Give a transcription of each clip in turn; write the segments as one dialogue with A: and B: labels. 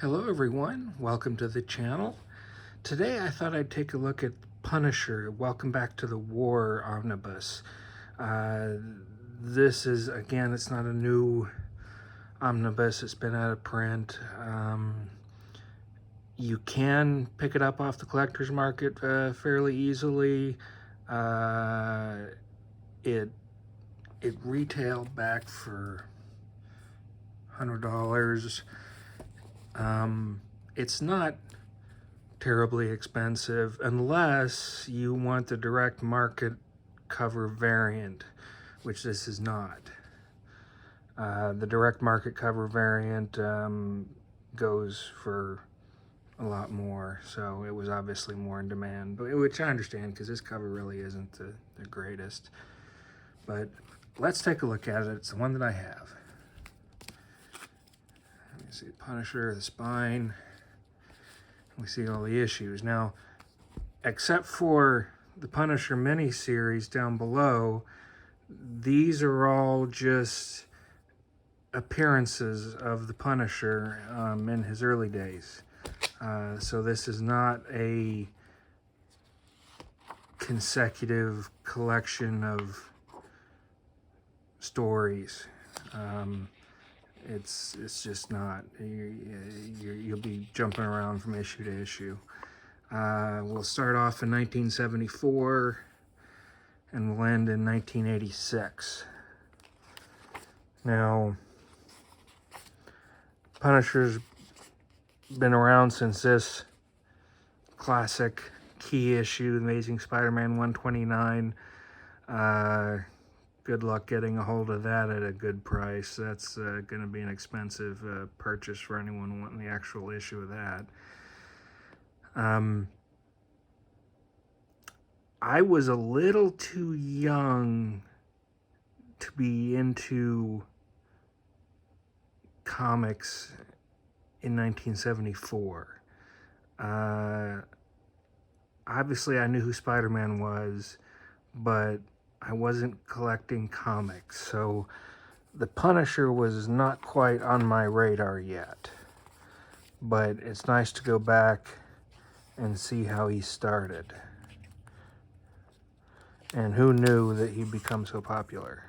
A: Hello everyone, welcome to the channel. Today I thought I'd take a look at Punisher, Welcome Back to the War omnibus. This is, again, it's not a new omnibus, it's been out of print. You can pick it up off the collector's market fairly easily. It retailed back for $100. It's not terribly expensive unless you want the direct market cover variant, which this is not. The direct market cover variant goes for a lot more, so it was obviously more in demand, but which I understand because this cover really isn't the greatest. But let's take a look at it. It's the one that I have. Let me see, Punisher, the spine. We see all the issues. Now, except for the Punisher mini-series down below, these are all just appearances of the Punisher in his early days. So this is not a consecutive collection of stories. It's just not. You'll be jumping around from issue to issue. We'll start off in 1974 and we'll end in 1986. Now, Punisher's been around since this classic key issue, Amazing Spider-Man 129. Good luck getting a hold of that at a good price. That's going to be an expensive purchase for anyone wanting the actual issue of that. I was a little too young to be into comics in 1974. Obviously, I knew who Spider-Man was, but I wasn't collecting comics, so the Punisher was not quite on my radar yet. But it's nice to go back and see how he started. And who knew that he'd become so popular?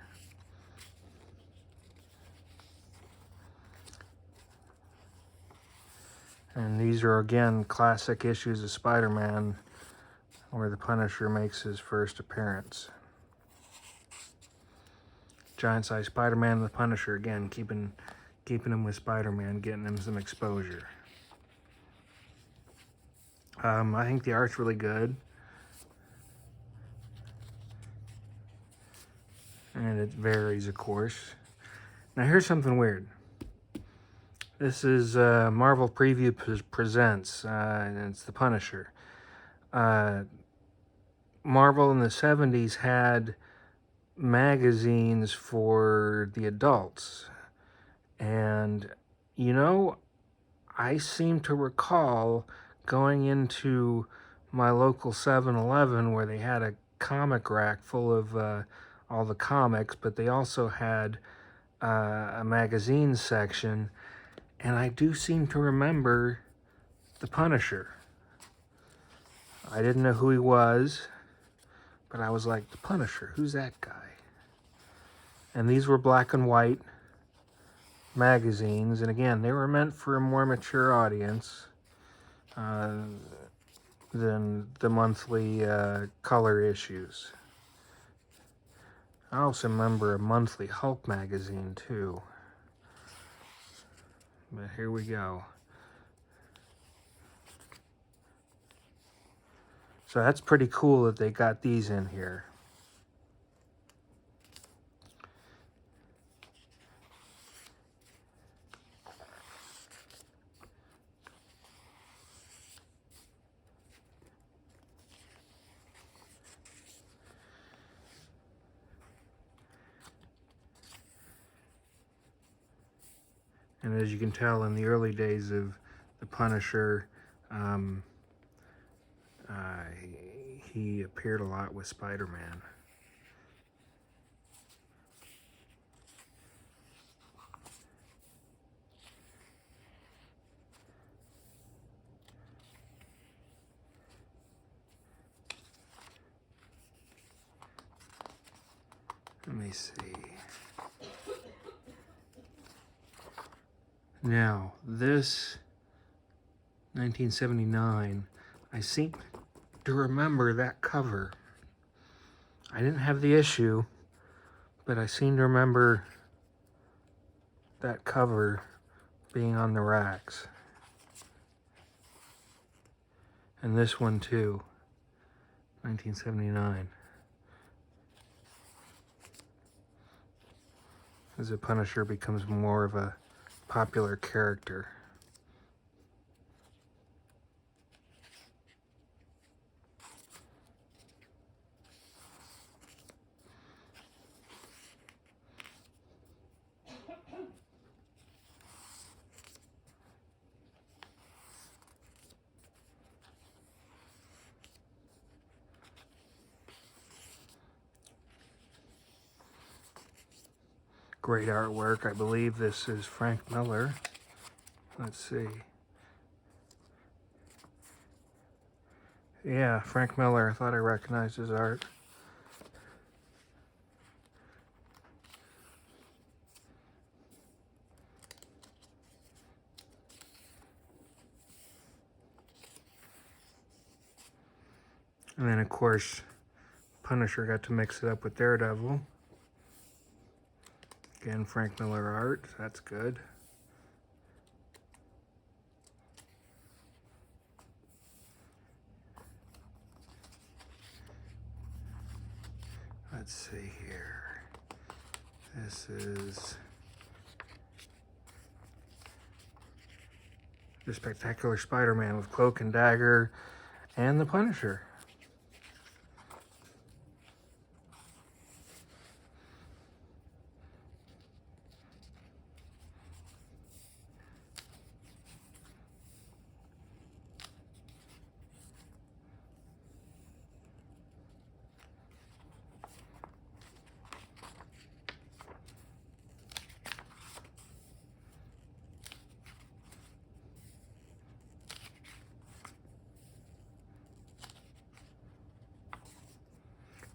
A: And these are, again, classic issues of Spider-Man where the Punisher makes his first appearance. Giant-sized Spider-Man and the Punisher, again, keeping him with Spider-Man, getting him some exposure. I think the art's really good. And it varies, of course. Now, here's something weird. This is Marvel Preview Presents, and it's the Punisher. Marvel in the 70s had magazines for the adults. And, you know, I seem to recall going into my local 7-Eleven where they had a comic rack full of all the comics, but they also had a magazine section, and I do seem to remember the Punisher. I didn't know who he was, but I was like, the Punisher, who's that guy? And these were black and white magazines, and again, they were meant for a more mature audience than the monthly color issues. I also remember a monthly Hulk magazine too. But here we go. So that's pretty cool that they got these in here. And as you can tell, in the early days of the Punisher, he appeared a lot with Spider-Man. Let me see. Now, this 1979, I seem to remember that cover. I didn't have the issue, but I seem to remember that cover being on the racks. And this one too, 1979. As the Punisher becomes more of a popular character. Great artwork. I believe this is Frank Miller. Let's see. Yeah, Frank Miller. I thought I recognized his art. And then, of course, Punisher got to mix it up with Daredevil. Again, Frank Miller art. That's good. Let's see here. This is the Spectacular Spider-Man with Cloak and Dagger and the Punisher.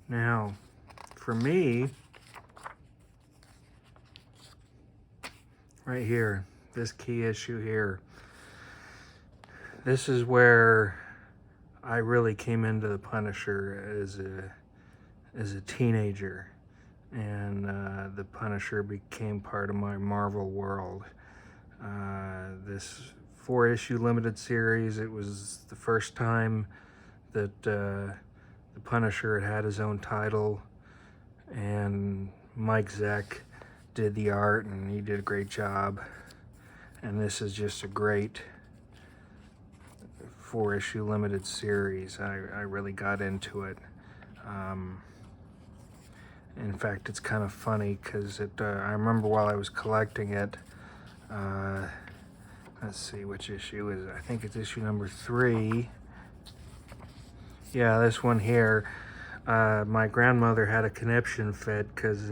A: Now, for me, right here, this key issue here, this is where I really came into the Punisher as a teenager, and the Punisher became part of my Marvel world. This 4-issue limited series, it was the first time that the Punisher had his own title, and Mike Zeck did the art, and he did a great job. And this is just a great 4-issue limited series. I really got into it. In fact, it's kind of funny because I remember while I was collecting it, let's see, which issue is it? I think it's issue number 3. Yeah, this one here. My grandmother had a conniption fit because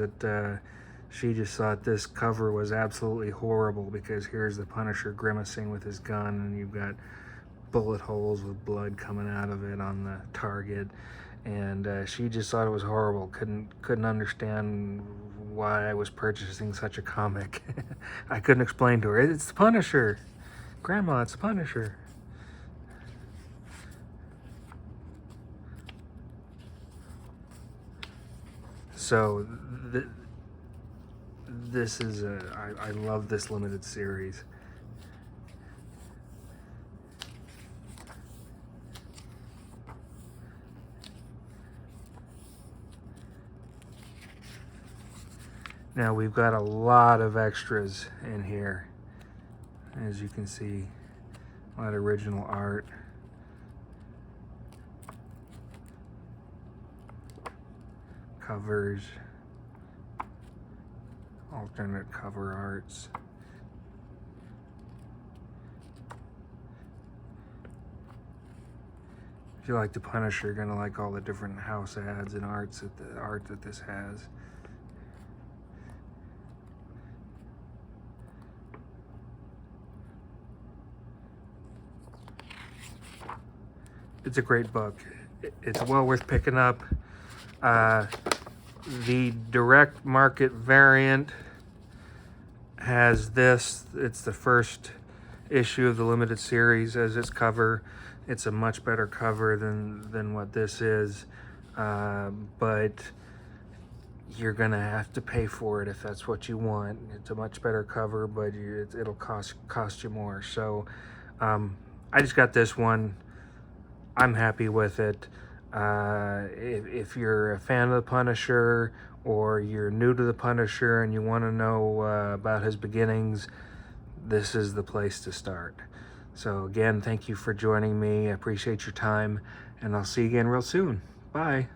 A: she just thought this cover was absolutely horrible, because here's the Punisher grimacing with his gun, and you've got bullet holes with blood coming out of it on the target, and she just thought it was horrible. Couldn't understand why I was purchasing such a comic. I couldn't explain to her. It's the Punisher, Grandma. It's the Punisher. So this is I love this limited series. Now we've got a lot of extras in here. As you can see, a lot of original art. Covers, alternate cover arts. If you like the Punisher, you're gonna like all the different house ads and art that this has. It's a great book. It's well worth picking up. The direct market variant has this. It's the first issue of the limited series as its cover. It's a much better cover than what this is, but you're gonna have to pay for it if that's what you want. It's a much better cover, but it'll cost you more. So I just got this one. I'm happy with it. If you're a fan of the Punisher, or you're new to the Punisher and you want to know about his beginnings, this is the place to start. So again, thank you for joining me. I appreciate your time, and I'll see you again real soon. Bye.